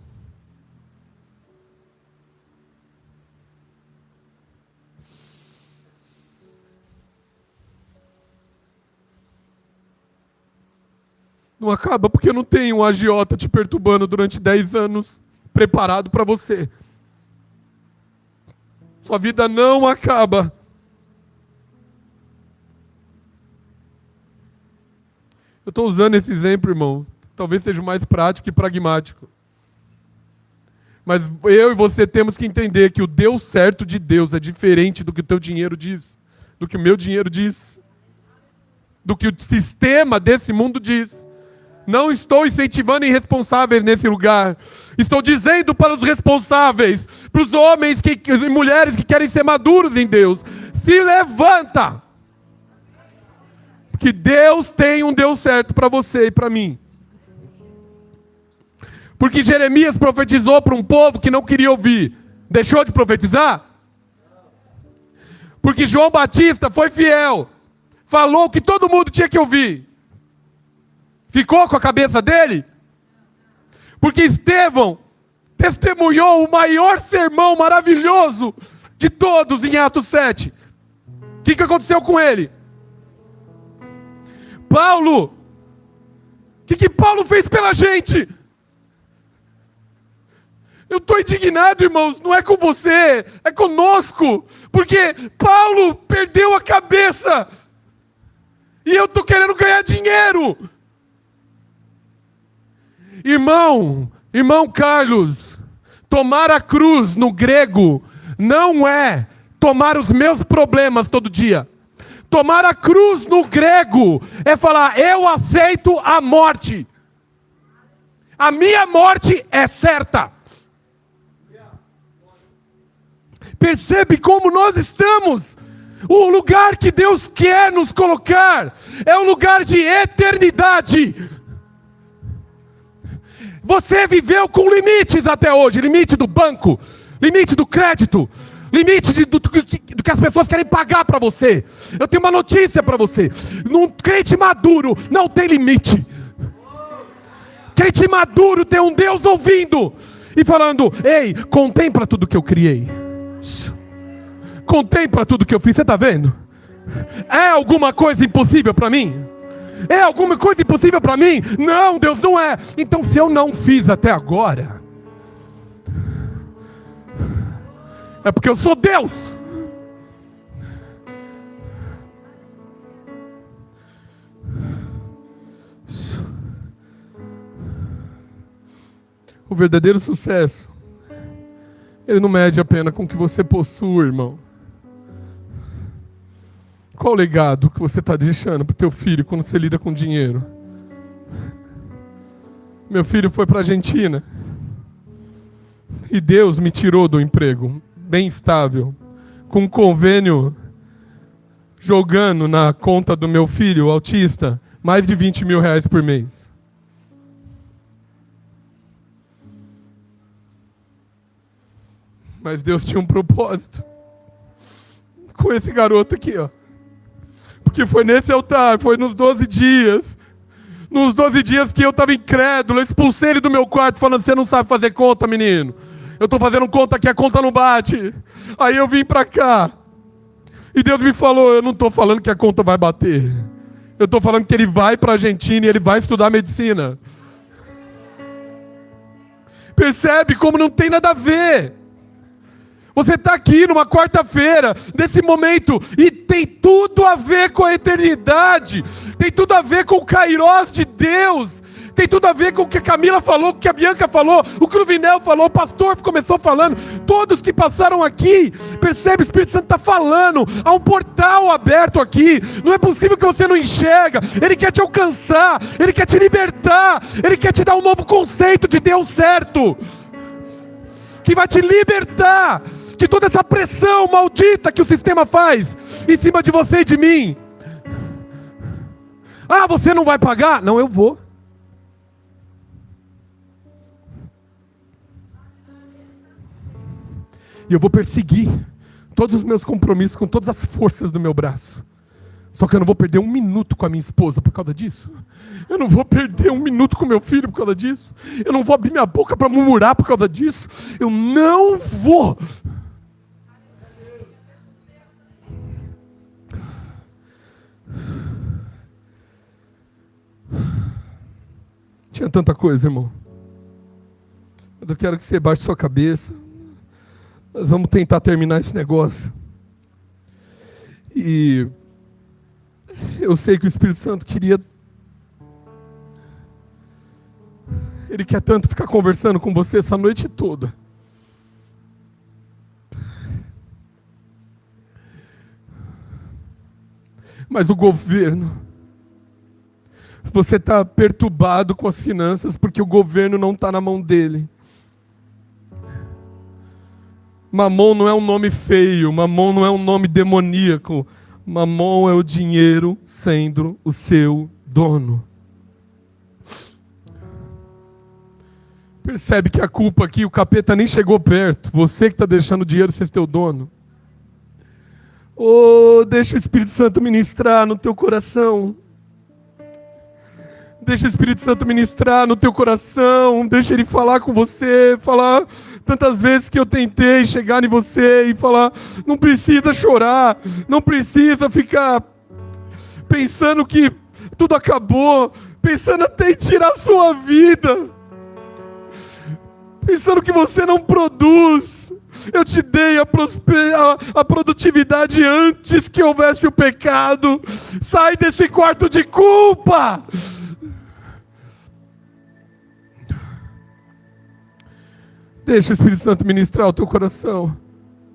Não acaba porque não tem um agiota te perturbando durante 10 anos preparado para você. Sua vida não acaba. Eu estou usando esse exemplo, irmão. Talvez seja o mais prático e pragmático. Mas eu e você temos que entender que o Deus certo de Deus é diferente do que o teu dinheiro diz, do que o meu dinheiro diz, do que o sistema desse mundo diz. Não estou incentivando irresponsáveis nesse lugar. Estou dizendo para os responsáveis, para os homens e mulheres que querem ser maduros em Deus: se levanta! Porque Deus tem um Deus certo para você e para mim. Porque Jeremias profetizou para um povo que não queria ouvir. Deixou de profetizar? Porque João Batista foi fiel. Falou o que todo mundo tinha que ouvir. Ficou com a cabeça dele? Porque Estevão testemunhou o maior sermão maravilhoso de todos em Atos 7. O que aconteceu com ele? Paulo, o que Paulo fez pela gente? Eu estou indignado, irmãos, não é com você, é conosco, porque Paulo perdeu a cabeça, e eu estou querendo ganhar dinheiro. Irmão Carlos, tomar a cruz no grego não é tomar os meus problemas todo dia. Tomar a cruz no grego é falar: eu aceito a morte. A minha morte é certa. Percebe como nós estamos? O lugar que Deus quer nos colocar é um lugar de eternidade. Você viveu com limites até hoje. Limite do banco, limite do crédito, limite do que as pessoas querem pagar para você. Eu tenho uma notícia para você: num crente maduro não tem limite. Crente maduro tem um Deus ouvindo e falando: ei, contempla tudo que eu criei, contempla tudo que eu fiz. Você está vendo? É alguma coisa impossível para mim? É alguma coisa impossível para mim? Não, Deus, não é. Então, se eu não fiz até agora, é porque eu sou Deus. O verdadeiro sucesso, ele não mede apenas com o que você possui, irmão. Qual o legado que você está deixando para o teu filho quando você lida com dinheiro? Meu filho foi para a Argentina e Deus me tirou do emprego bem estável, com um convênio jogando na conta do meu filho autista mais de 20 mil reais por mês. Mas Deus tinha um propósito com esse garoto aqui, ó. Porque foi nesse altar, foi nos 12 dias. Nos 12 dias que eu estava incrédulo, eu expulsei ele do meu quarto falando: você não sabe fazer conta, menino. Eu estou fazendo conta aqui, a conta não bate. Aí eu vim para cá. E Deus me falou: eu não estou falando que a conta vai bater. Eu estou falando que ele vai para a Argentina e ele vai estudar medicina. Percebe como não tem nada a ver? Você está aqui numa quarta-feira, nesse momento, e tem tudo a ver com a eternidade, tem tudo a ver com o Kairos de Deus, tem tudo a ver com o que a Camila falou, o que a Bianca falou, o Cruvinel falou, o pastor começou falando, todos que passaram aqui, percebe, o Espírito Santo está falando, há um portal aberto aqui, não é possível que você não enxerga, Ele quer te alcançar, Ele quer te libertar, Ele quer te dar um novo conceito de Deus certo, que vai te libertar de toda essa pressão maldita que o sistema faz em cima de você e de mim. Ah, você não vai pagar? Não, eu vou. E eu vou perseguir todos os meus compromissos com todas as forças do meu braço. Só que eu não vou perder um minuto com a minha esposa por causa disso. Eu não vou perder um minuto com meu filho por causa disso. Eu não vou abrir minha boca para murmurar por causa disso. Eu não vou. Tinha tanta coisa, irmão. Mas eu quero que você baixe sua cabeça. Nós vamos tentar terminar esse negócio. E eu sei que o Espírito Santo queria... Ele quer tanto ficar conversando com você essa noite toda. Mas o governo... Você está perturbado com as finanças porque o governo não está na mão dele. Mamon não é um nome feio, Mamon não é um nome demoníaco. Mamon é o dinheiro sendo o seu dono. Percebe que a culpa aqui, o capeta nem chegou perto. Você que está deixando o dinheiro ser teu dono. Oh, deixa o Espírito Santo ministrar no teu coração. Deixa o Espírito Santo ministrar no teu coração, deixa Ele falar com você, falar tantas vezes que eu tentei chegar em você e falar, não precisa chorar, não precisa ficar pensando que tudo acabou, pensando até em tirar a sua vida, pensando que você não produz. Eu te dei a produtividade antes que houvesse o pecado. Sai desse quarto de culpa. Deixa o Espírito Santo ministrar o teu coração.